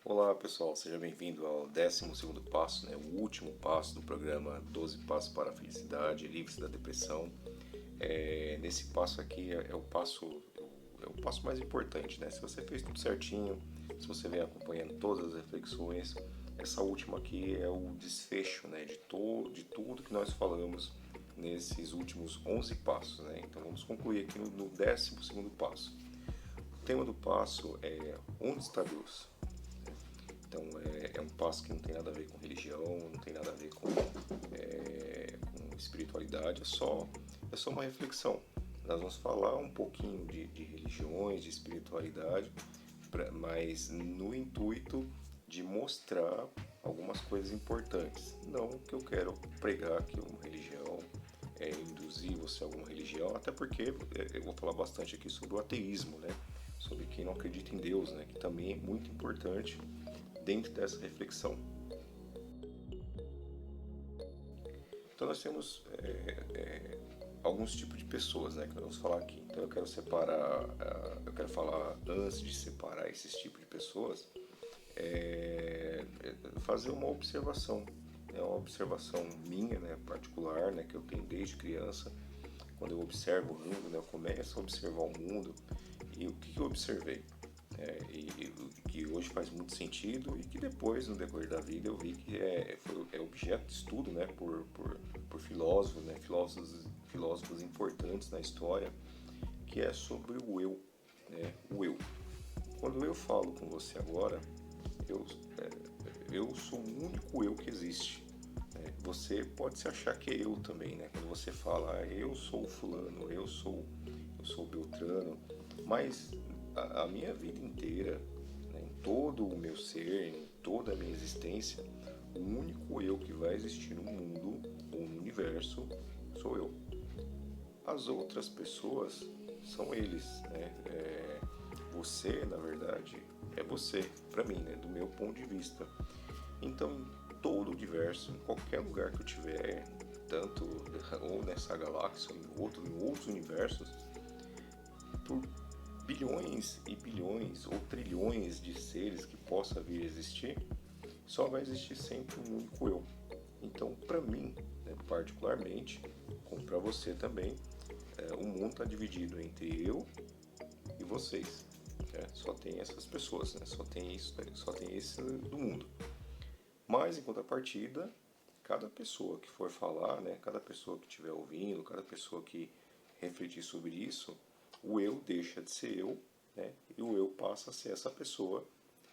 Olá pessoal, seja bem-vindo ao 12º passo, o último passo do programa 12 Passos para a Felicidade, Livre-se da Depressão. Nesse passo aqui é o passo mais importante, né? Se você fez tudo certinho, se você vem acompanhando todas as reflexões, essa última aqui é o desfecho, né, de tudo que nós falamos nesses últimos 11 passos, né? Então vamos concluir aqui no 12º passo. O tema do passo é onde está Deus? Então é um passo que não tem nada a ver com religião, não tem nada a ver com espiritualidade, é só uma reflexão. Nós vamos falar um pouquinho de religiões, de espiritualidade, mas no intuito de mostrar algumas coisas importantes. Não que eu quero pregar aqui uma religião, induzir você a alguma religião, até porque eu vou falar bastante aqui sobre o ateísmo, né? Sobre quem não acredita em Deus, né? Que também é muito importante dentro dessa reflexão. Então nós temos alguns tipos de pessoas, né, que nós vamos falar aqui. Então eu quero falar antes de separar esses tipos de pessoas, fazer uma observação, uma observação minha, né, particular, né, que eu tenho desde criança. Quando eu observo o mundo, né, eu começo a observar o mundo e o que eu observei. E que hoje faz muito sentido e que depois, no decorrer da vida, eu vi que é objeto de estudo, né, por filósofos, né, filósofos importantes na história, que é sobre o eu, né, o eu. Quando eu falo com você agora, eu sou o único eu que existe. Você pode se achar que é eu também, né? Quando você fala, eu sou fulano, eu sou Beltrano, mas a minha vida inteira, né, em todo o meu ser, em toda a minha existência, o único eu que vai existir no mundo ou no universo sou eu. As outras pessoas são eles, né? Você, na verdade, é você, para mim, né? Do meu ponto de vista. Então, em todo o universo, em qualquer lugar que eu tiver, tanto ou nessa galáxia ou em outros universos, por bilhões e bilhões ou trilhões de seres que possa vir a existir, só vai existir sempre um único eu. Então, para mim, né, particularmente, como para você também, o mundo está dividido entre eu e vocês. Né? Só tem essas pessoas, né? Só tem isso, né? Só tem esse do mundo. Mas, em contrapartida, cada pessoa que for falar, né, cada pessoa que estiver ouvindo, cada pessoa que refletir sobre isso, o eu deixa de ser eu, né, e o eu passa a ser essa pessoa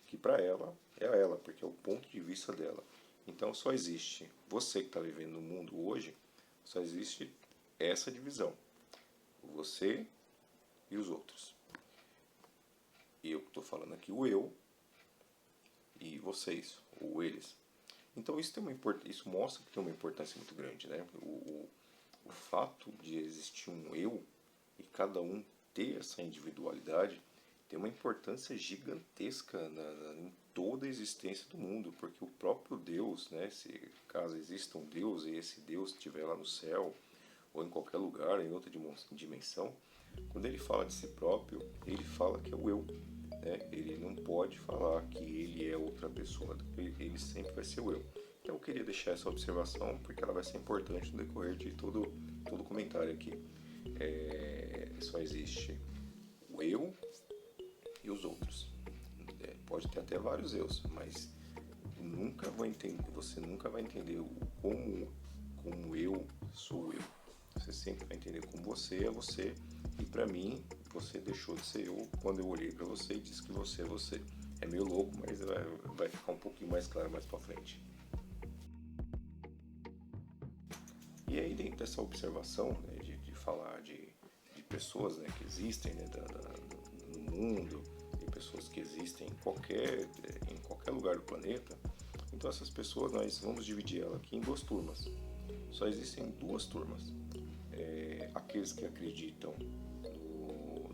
que para ela é ela, porque é o ponto de vista dela. Então só existe você que está vivendo no mundo hoje, só existe essa divisão, você e os outros. E eu estou falando aqui o eu e vocês, ou eles. Então isso mostra que tem uma importância muito grande, né? O fato de existir um eu e cada um ter essa individualidade tem uma importância gigantesca em toda a existência do mundo, porque o próprio Deus, né, se caso exista um Deus e esse Deus estiver lá no céu ou em qualquer lugar, em outra dimensão, quando ele fala de si próprio, ele fala que é o eu. Né? Ele não pode falar que ele é outra pessoa, ele sempre vai ser o eu. Então eu queria deixar essa observação porque ela vai ser importante no decorrer de todo o comentário aqui. Só existe o eu e os outros. Pode ter até vários eus, mas você nunca vai entender como eu sou eu. Você sempre vai entender como você é você. E para mim, você deixou de ser eu quando eu olhei para você e disse que você é você. É meio louco, mas vai ficar um pouquinho mais claro mais para frente. E aí dentro dessa observação, né, de falar de pessoas, né, que existem, né, no mundo, de pessoas que existem em qualquer lugar do planeta, então essas pessoas nós vamos dividir ela aqui em duas turmas. Só existem duas turmas. Aqueles que acreditam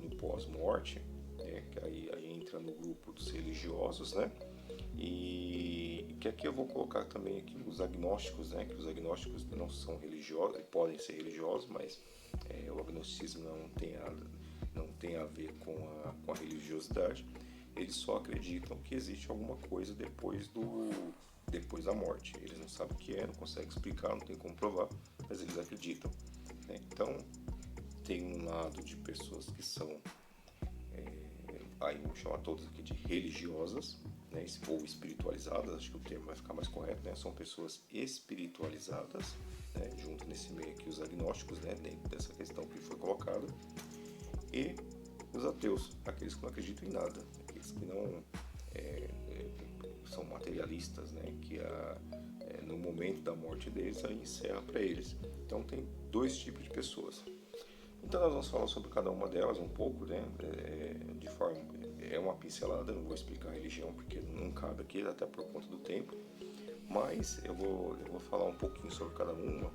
no pós-morte, né, que aí entra no grupo dos religiosos, né? E que aqui eu vou colocar também aqui os agnósticos, né? Que os agnósticos não são religiosos, podem ser religiosos, mas o agnosticismo não tem a ver com a religiosidade. eles só acreditam que existe alguma coisa depois da morte. Eles não sabem o que é, não conseguem explicar, não tem como provar, mas eles acreditam, né? Então, tem um lado de pessoas que são, aí vamos chamar todos aqui de religiosas, né, ou espiritualizadas, acho que o termo vai ficar mais correto, né? São pessoas espiritualizadas, né, junto nesse meio aqui os agnósticos, né, dentro dessa questão que foi colocada, e os ateus, aqueles que não acreditam em nada, aqueles que não são materialistas, né, que no momento da morte deles aí encerra para eles. Então tem dois tipos de pessoas. Então nós vamos falar sobre cada uma delas um pouco, né, de forma, uma pincelada, não vou explicar a religião porque não cabe aqui, até por conta do tempo, mas eu vou falar um pouquinho sobre cada uma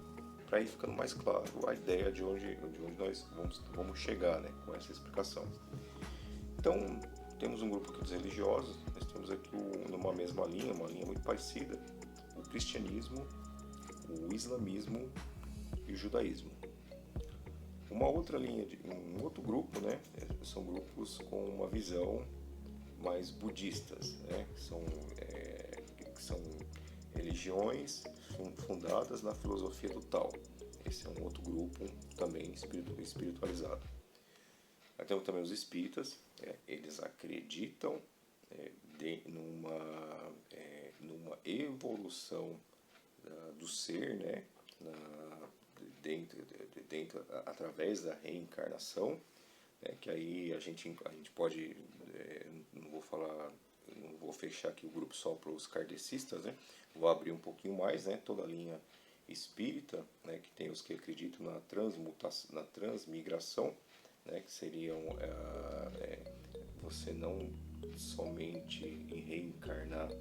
para ir ficando mais claro a ideia de onde nós vamos chegar, né, com essa explicação. Então, temos um grupo aqui dos religiosos, nós temos aqui numa mesma linha, uma linha muito parecida, o cristianismo, o islamismo e o judaísmo. Uma outra linha, um outro grupo, né, são grupos com uma visão mais budistas, né, que são religiões fundadas na filosofia do Tao. Esse é um outro grupo também espiritualizado. Aí temos também os espíritas, eles acreditam numa evolução do ser, né, através da reencarnação, né, que aí a gente pode, não vou fechar aqui o grupo só para os kardecistas, né, vou abrir um pouquinho mais, né, toda a linha espírita, né, que tem os que acreditam na transmutação, na transmigração, né, que seriam você não somente em reencarnar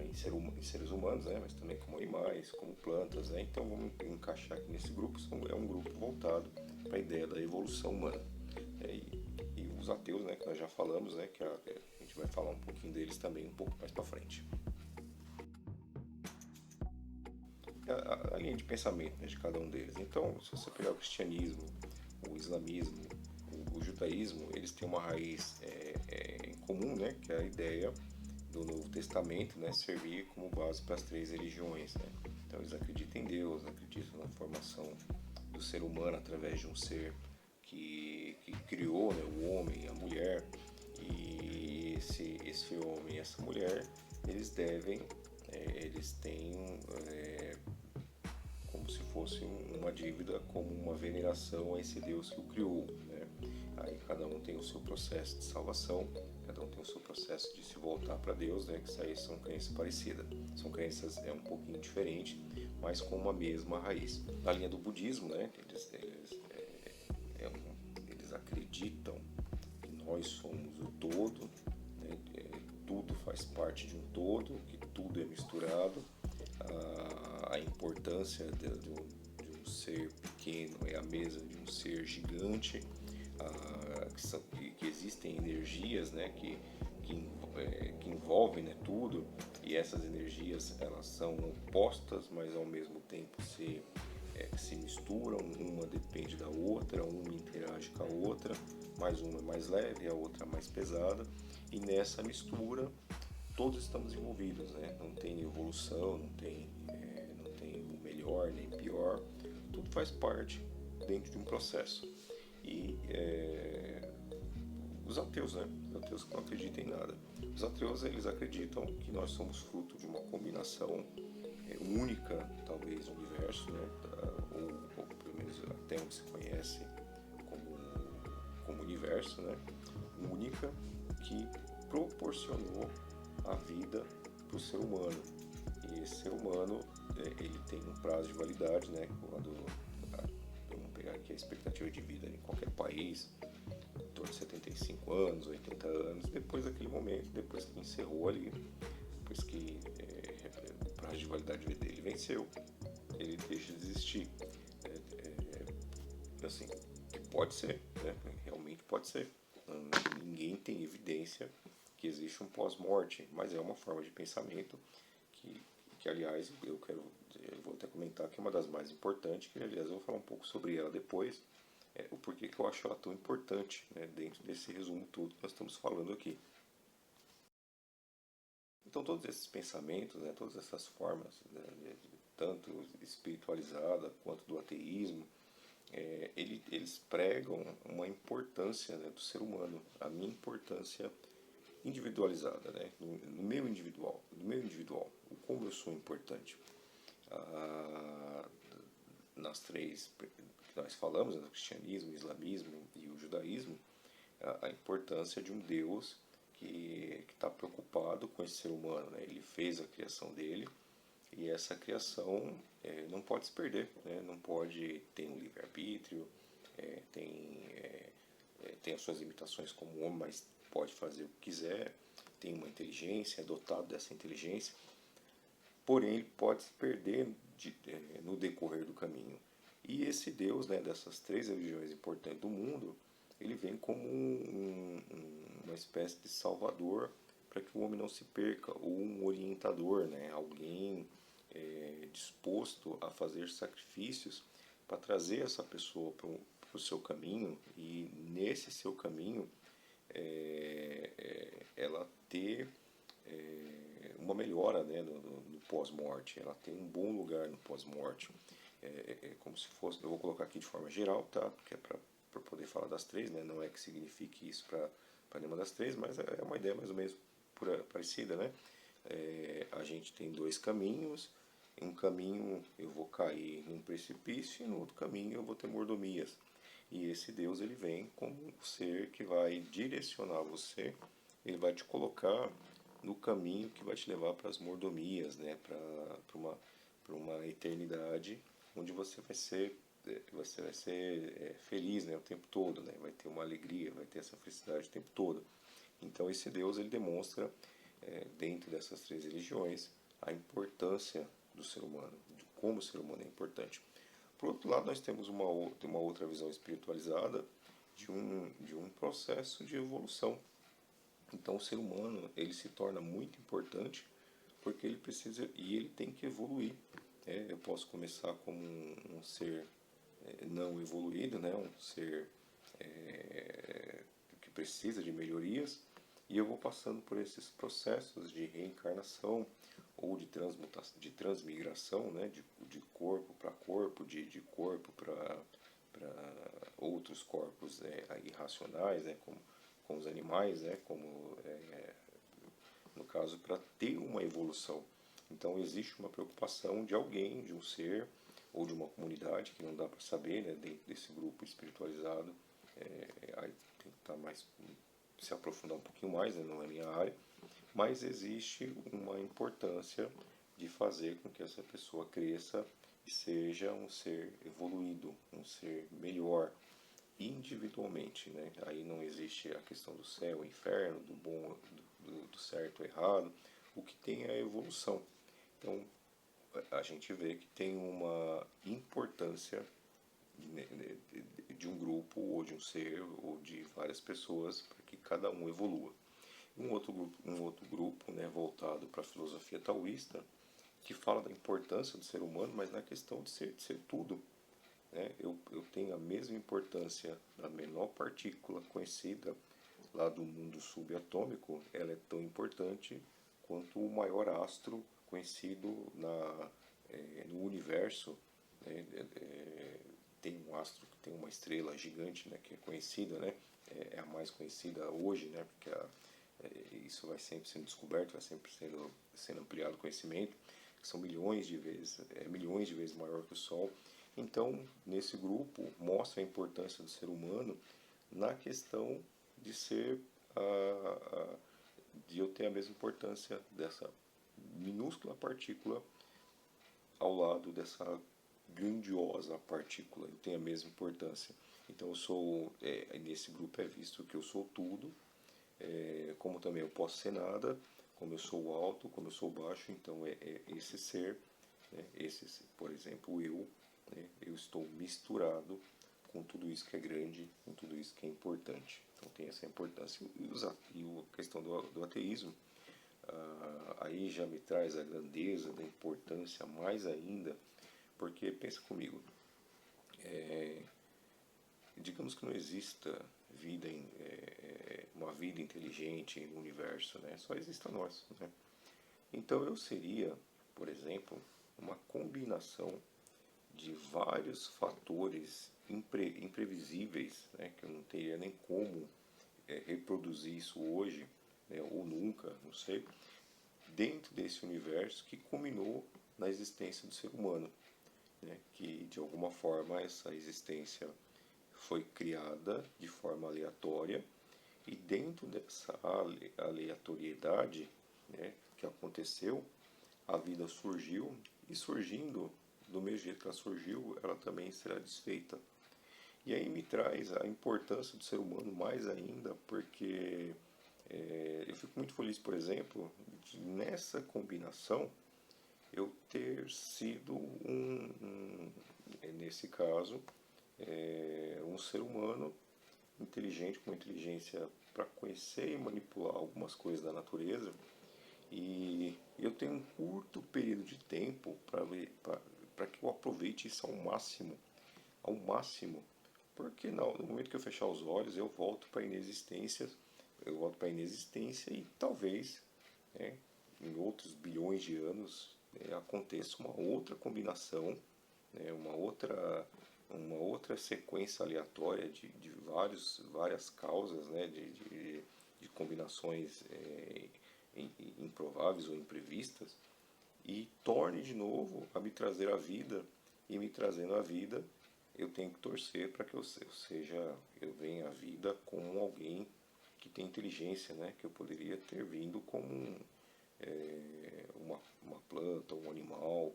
em seres humanos, né, mas também como animais, como plantas, né? Então vamos encaixar aqui nesse grupo, é um grupo voltado para a ideia da evolução humana. E os ateus, né, que nós já falamos, né, que a gente vai falar um pouquinho deles também um pouco mais para frente. A linha de pensamento, né, de cada um deles. Então, se você pegar o cristianismo, o islamismo, o judaísmo, eles têm uma raiz em comum, né, que é a ideia do Novo Testamento, né, servir como base para as três religiões, né? Então eles acreditam em Deus, acreditam na formação do ser humano através de um ser que criou, né, o homem e a mulher, e esse homem e essa mulher, eles têm como se fosse uma dívida, como uma veneração a esse Deus que o criou, né? Aí cada um tem o seu processo de salvação, cada um tem o seu processo de se voltar para Deus, né? Que isso aí são crenças parecidas, são crenças um pouquinho diferentes, mas com uma mesma raiz. Na linha do budismo, né? Eles acreditam que nós somos o todo, né? Tudo faz parte de um todo, que tudo é misturado. A importância de um ser pequeno é a mesma de um ser gigante, que existem energias, né, que envolvem, né, tudo, e essas energias elas são opostas, mas ao mesmo tempo se misturam, uma depende da outra, uma interage com a outra, mas uma é mais leve, a outra é mais pesada, e nessa mistura todos estamos envolvidos, né? Não tem evolução, não tem o melhor nem pior, tudo faz parte dentro de um processo. E os ateus, né? Os ateus que não acreditam em nada. Os ateus, eles acreditam que nós somos fruto de uma combinação única, talvez, no universo, né? Ou pelo menos até onde se conhece como universo, né? Única, que proporcionou a vida para o ser humano. E esse ser humano, ele tem um prazo de validade, né? Vamos pegar aqui a expectativa de vida em qualquer país, em torno de 75 anos, 80 anos, depois daquele momento, depois que encerrou ali, depois que o prazo de validade dele venceu, ele deixa de existir. Assim, pode ser, né? Realmente pode ser. Ninguém tem evidência que existe um pós-morte, mas é uma forma de pensamento que aliás, eu vou até comentar que é uma das mais importantes, que aliás eu vou falar um pouco sobre ela depois, o porquê que eu acho ela tão importante, né, dentro desse resumo todo que nós estamos falando aqui. Então todos esses pensamentos, né, todas essas formas, né, tanto espiritualizada quanto do ateísmo, eles pregam uma importância, né, do ser humano, a minha importância individualizada, né, no meu individual, o como eu sou importante. Ah, nas três que nós falamos, né, o cristianismo, o islamismo e o judaísmo, a importância de um Deus que está preocupado com esse ser humano, né? Ele fez a criação dele e essa criação não pode se perder, né? Não pode ter um livre-arbítrio, tem as suas limitações como homem, mas pode fazer o que quiser, tem uma inteligência, é dotado dessa inteligência, porém ele pode se perder no decorrer do caminho. E esse Deus, né, dessas três religiões importantes do mundo, ele vem como uma espécie de salvador para que o homem não se perca, ou um orientador, né, alguém disposto a fazer sacrifícios para trazer essa pessoa para o seu caminho e nesse seu caminho ela ter uma melhora, né, no pós-morte, ela tem um bom lugar no pós-morte. Como se fosse, eu vou colocar aqui de forma geral, tá? Porque é para poder falar das três, né? Não é que signifique isso para nenhuma das três, mas é uma ideia mais ou menos parecida, né? A gente tem dois caminhos, em um caminho eu vou cair num precipício e no outro caminho eu vou ter mordomias. E esse Deus ele vem como um ser que vai direcionar você, ele vai te colocar no caminho que vai te levar para as mordomias, né? Para uma eternidade onde você vai ser feliz, né, o tempo todo, né, vai ter uma alegria, vai ter essa felicidade o tempo todo. Então esse Deus ele demonstra dentro dessas três religiões a importância do ser humano, de como o ser humano é importante. Por outro lado, nós temos uma outra visão espiritualizada de um processo de evolução. Então o ser humano ele se torna muito importante porque ele precisa e ele tem que evoluir. Eu posso começar como um ser não evoluído, né, um ser que precisa de melhorias, e eu vou passando por esses processos de reencarnação ou de transmutação, de transmigração, né, de corpo para corpo, de corpo para outros corpos irracionais, né, como os animais, né, como no caso para ter uma evolução. Então existe uma preocupação de alguém, de um ser ou de uma comunidade que não dá para saber, né, dentro desse grupo espiritualizado. Aí tem que estar mais se aprofundar um pouquinho mais, né, não é minha área, mas existe uma importância de fazer com que essa pessoa cresça e seja um ser evoluído, um ser melhor individualmente, né? Aí não existe a questão do céu, inferno, do bom, do certo, errado. O que tem é a evolução. Então a gente vê que tem uma importância de um grupo ou de um ser ou de várias pessoas para que cada um evolua. Um outro grupo, né, voltado para a filosofia taoísta, que fala da importância do ser humano, mas na questão de ser tudo. Né? Eu tenho a mesma importância da menor partícula conhecida lá do mundo subatômico, ela é tão importante quanto o maior astro conhecido no universo. Né? Tem um astro que tem uma estrela gigante, né, que é conhecida, né, é a mais conhecida hoje, né, porque isso vai sempre sendo descoberto, vai sempre sendo ampliado o conhecimento, que são milhões de vezes maior que o Sol. Então, nesse grupo, mostra a importância do ser humano na questão de ser, de eu ter a mesma importância dessa minúscula partícula ao lado dessa grandiosa partícula. Eu tenho a mesma importância. Então, eu sou, nesse grupo é visto que eu sou tudo, como também eu posso ser nada, como eu sou alto, como eu sou baixo. Então, esse ser, né, por exemplo, né, eu estou misturado com tudo isso que é grande, com tudo isso que é importante. Então tem essa importância. E a questão do ateísmo, aí já me traz a grandeza da importância mais ainda, porque pensa comigo, digamos que não exista uma vida inteligente no universo, né? Só exista nós, né? Então eu seria, por exemplo, uma combinação de vários fatores imprevisíveis, né, que eu não teria nem como reproduzir isso hoje, né, ou nunca, não sei, dentro desse universo que culminou na existência do ser humano, né, que de alguma forma essa existência foi criada de forma aleatória e dentro dessa aleatoriedade, né, que aconteceu, a vida surgiu e surgindo do mesmo jeito que ela surgiu, ela também será desfeita. E aí me traz a importância do ser humano mais ainda, porque eu fico muito feliz, por exemplo, de nessa combinação eu ter sido nesse caso, um ser humano inteligente, com inteligência para conhecer e manipular algumas coisas da natureza. E eu tenho um curto período de tempo para que eu aproveite isso ao máximo, porque não, no momento que eu fechar os olhos eu volto para a inexistência, e talvez, né, em outros bilhões de anos, aconteça uma outra combinação, né, uma outra sequência aleatória de várias causas, né, de combinações improváveis ou imprevistas, e torne de novo a me trazer a vida, e me trazendo a vida, eu tenho que torcer para que eu venha à vida como alguém que tem inteligência, né? Que eu poderia ter vindo como uma planta, um animal,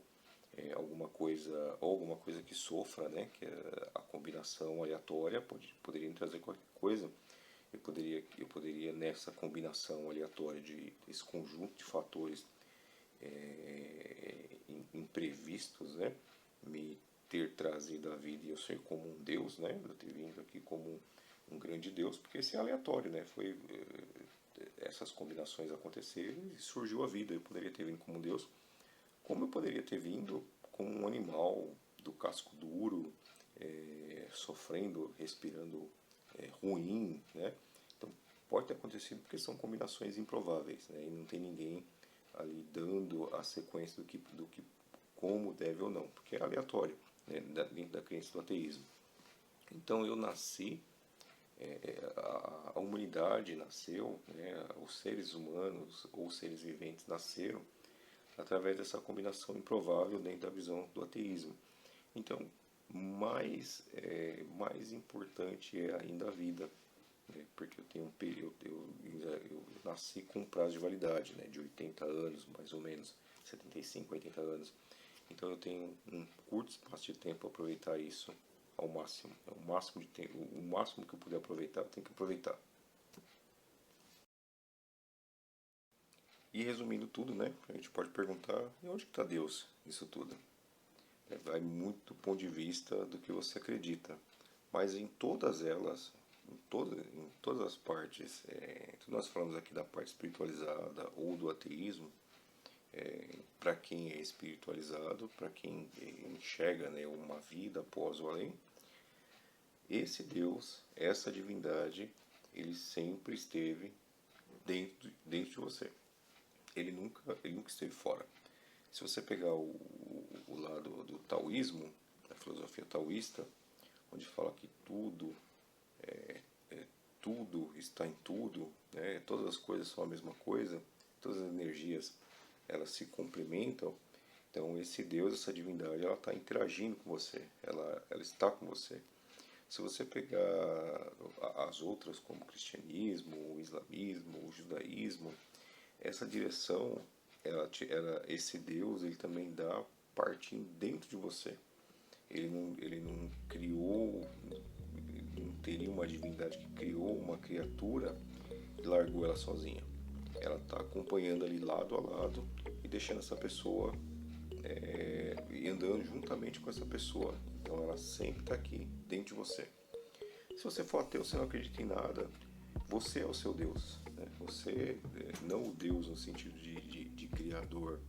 alguma coisa que sofra, né? Que a combinação aleatória poderia trazer qualquer coisa. Eu poderia nessa combinação aleatória desse conjunto de fatores imprevistos, né, me ter trazido a vida e eu ser como um Deus, né, eu ter vindo aqui como um grande Deus, porque isso é aleatório, né, foi essas combinações aconteceram e surgiu a vida. Eu poderia ter vindo como um Deus, como eu poderia ter vindo como um animal do casco duro, sofrendo, respirando ruim, né? Então pode ter acontecido porque são combinações improváveis, né? E não tem ninguém ali dando a sequência do que como deve ou não, porque é aleatório, né? Dentro da crença do ateísmo. Então eu nasci, a humanidade nasceu, né? Os seres humanos ou seres viventes nasceram através dessa combinação improvável dentro da visão do ateísmo. Então, mais importante é ainda a vida, né? Porque eu tenho um período, eu nasci com um prazo de validade, né? De 80 anos, mais ou menos, 75, 80 anos. Então eu tenho um curto espaço de tempo para aproveitar isso ao máximo. O máximo de tempo, o máximo que eu puder aproveitar, eu tenho que aproveitar. E resumindo tudo, né? A gente pode perguntar, e onde está Deus nisso tudo? Vai muito do ponto de vista do que você acredita. Mas em todas elas, em todas as partes, nós falamos aqui da parte espiritualizada ou do ateísmo, para quem é espiritualizado, para quem enxerga, né, uma vida após o além, esse Deus, essa divindade, ele sempre esteve dentro de você. Ele nunca esteve fora. Se você pegar o lado do taoísmo, da filosofia taoísta, onde fala que tudo está em tudo, né? Todas as coisas são a mesma coisa, todas as energias elas se complementam. Então esse Deus, essa divindade, ela está interagindo com você, ela está com você. Se você pegar as outras, como o cristianismo, o islamismo, o judaísmo, essa direção, esse Deus, ele também dá partindo dentro de você. Ele não criou, não teria uma divindade que criou uma criatura e largou ela sozinha. Ela está acompanhando ali lado a lado e deixando essa pessoa e andando juntamente com essa pessoa. Então ela sempre está aqui dentro de você. Se você for ateu, você não acredita em nada, você é o seu Deus. Né? Você, não o Deus no sentido de criador,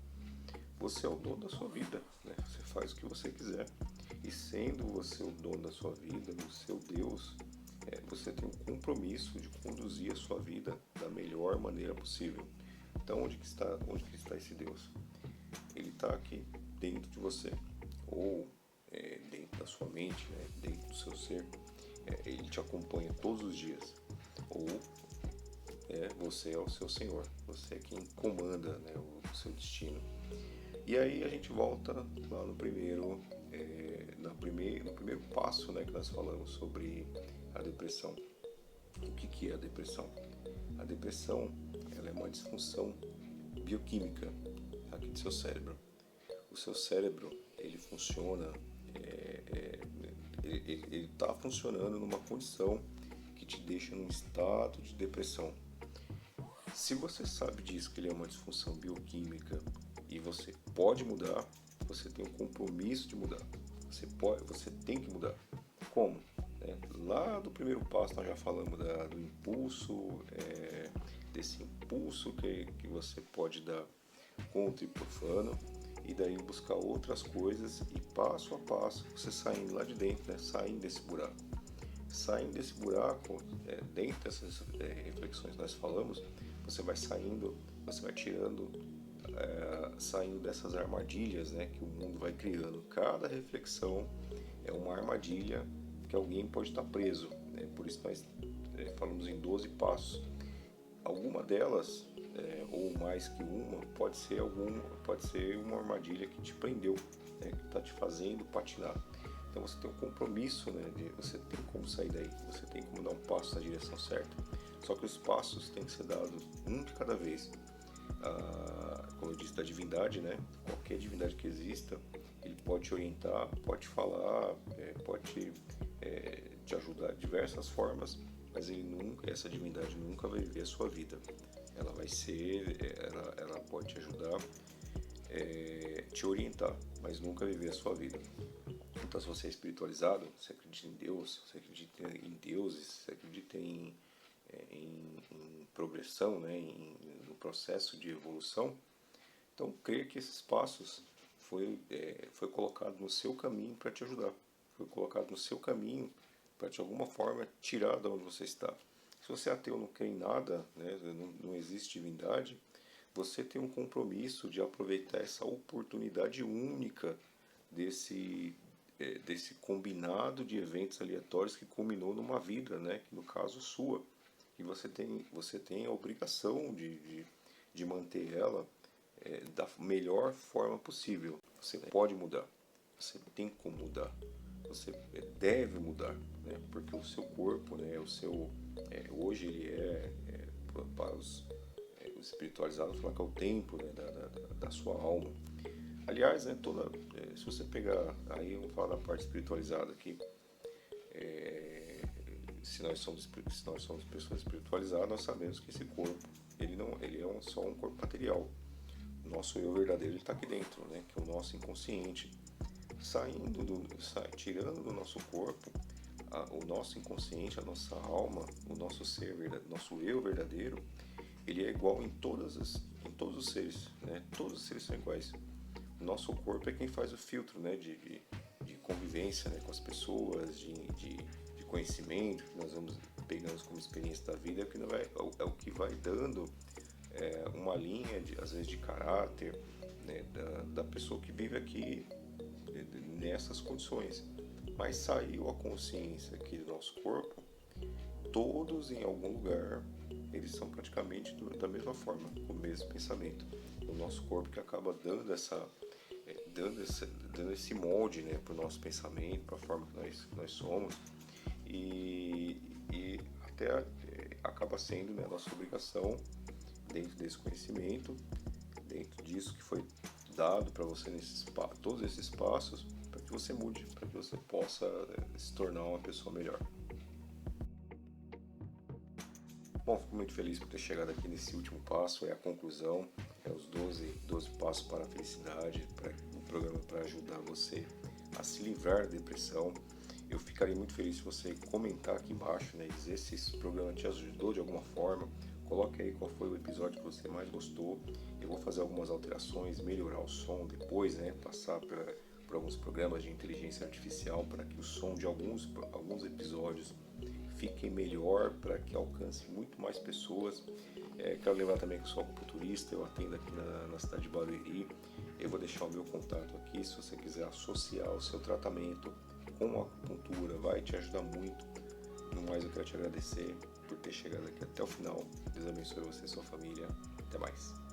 você é o dono da sua vida. Né? Você faz o que você quiser. E sendo você o dono da sua vida, o seu Deus, você tem um compromisso de conduzir a sua vida da melhor maneira possível. Então onde que está esse Deus? você, ou dentro da sua mente, né, dentro do seu ser, ele te acompanha todos os dias, ou você é o seu Senhor, você é quem comanda, né, o seu destino. E aí a gente volta lá no primeiro passo, né, que nós falamos sobre a depressão. O que é a depressão? A depressão, ela é uma disfunção bioquímica aqui do seu cérebro. O seu cérebro, ele funciona, ele está funcionando numa condição que te deixa num estado de depressão. Se você sabe disso, que ele é uma disfunção bioquímica e você pode mudar, você tem um compromisso de mudar. Você tem que mudar. Como? Lá do primeiro passo nós já falamos do impulso, desse impulso que você pode dar contra e profano, e daí buscar outras coisas e passo a passo você saindo lá de dentro, né? Saindo desse buraco. Saindo desse buraco, dentro dessas reflexões que nós falamos, você vai saindo, você vai tirando, saindo dessas armadilhas, né, que o mundo vai criando. Cada reflexão é uma armadilha que alguém pode estar preso, né? Por isso nós falamos em 12 passos. Alguma delas, ou mais que uma, pode ser uma armadilha que te prendeu, né, que está te fazendo patinar. Então você tem um compromisso, né, você tem como sair daí, você tem como dar um passo na direção certa. Só que os passos têm que ser dados um de cada vez. Como eu disse, da divindade, né? Qualquer divindade que exista, ele pode te orientar, pode te falar, pode te ajudar de diversas formas, mas essa divindade nunca vai viver a sua vida. Ela pode te ajudar, te orientar, mas nunca viver a sua vida. Então, se você é espiritualizado, você acredita em Deus, você acredita em deuses, você acredita em progressão, né, no processo de evolução, então creia que esses passos foi colocado no seu caminho para te ajudar, foi colocado no seu caminho para de alguma forma tirar de onde você está. Se você é ateu, não crê em nada, né, não existe divindade, você tem um compromisso de aproveitar essa oportunidade única desse combinado de eventos aleatórios que culminou numa vida, né, que no caso sua. E você tem a obrigação de manter ela da melhor forma possível. Você pode mudar, você tem como mudar, você deve mudar, né? Porque o seu corpo, né, hoje ele para os espiritualizados, falar que é o templo, né, da sua alma. Aliás, né, se você pegar, aí eu vou falar da parte espiritualizada aqui, se nós somos pessoas espiritualizadas, nós sabemos que esse corpo, ele é só um corpo material. O nosso eu verdadeiro está aqui dentro, né, que é o nosso inconsciente. Tirando do nosso corpo, o nosso inconsciente, a nossa alma, o nosso ser verdadeiro, nosso eu verdadeiro, ele é igual em todos os seres, né? Todos os seres são iguais. O nosso corpo é quem faz o filtro, né, de convivência, né, com as pessoas, de conhecimento que nós pegamos como experiência da vida, é o que vai dando uma linha, às vezes, de caráter, né, da pessoa que vive aqui nessas condições. Mas saiu a consciência aqui do nosso corpo, todos em algum lugar, eles são praticamente da mesma forma, com o mesmo pensamento. O nosso corpo que acaba dando esse molde, né, para o nosso pensamento, para a forma que nós somos, e até acaba sendo, né, a nossa obrigação, dentro desse conhecimento, dentro disso que foi dado para você todos esses passos, para que você mude, para que você possa se tornar uma pessoa melhor. Bom, fico muito feliz por ter chegado aqui nesse último passo, é a conclusão, os 12 passos para a felicidade, um programa para ajudar você a se livrar da depressão. Eu ficaria muito feliz se você comentar aqui embaixo, né, dizer se esse programa te ajudou de alguma forma. Coloque aí qual foi o episódio que você mais gostou. Eu vou fazer algumas alterações, melhorar o som depois, né, passar por alguns programas de inteligência artificial para que o som de alguns episódios fique melhor, para que alcance muito mais pessoas. Quero lembrar também que eu sou acupunturista, eu atendo aqui na cidade de Barueri. Eu vou deixar o meu contato aqui, se você quiser associar o seu tratamento com a acupuntura, vai te ajudar muito. No mais, eu quero te agradecer por ter chegado aqui até o final. Deus abençoe você e sua família. Até mais.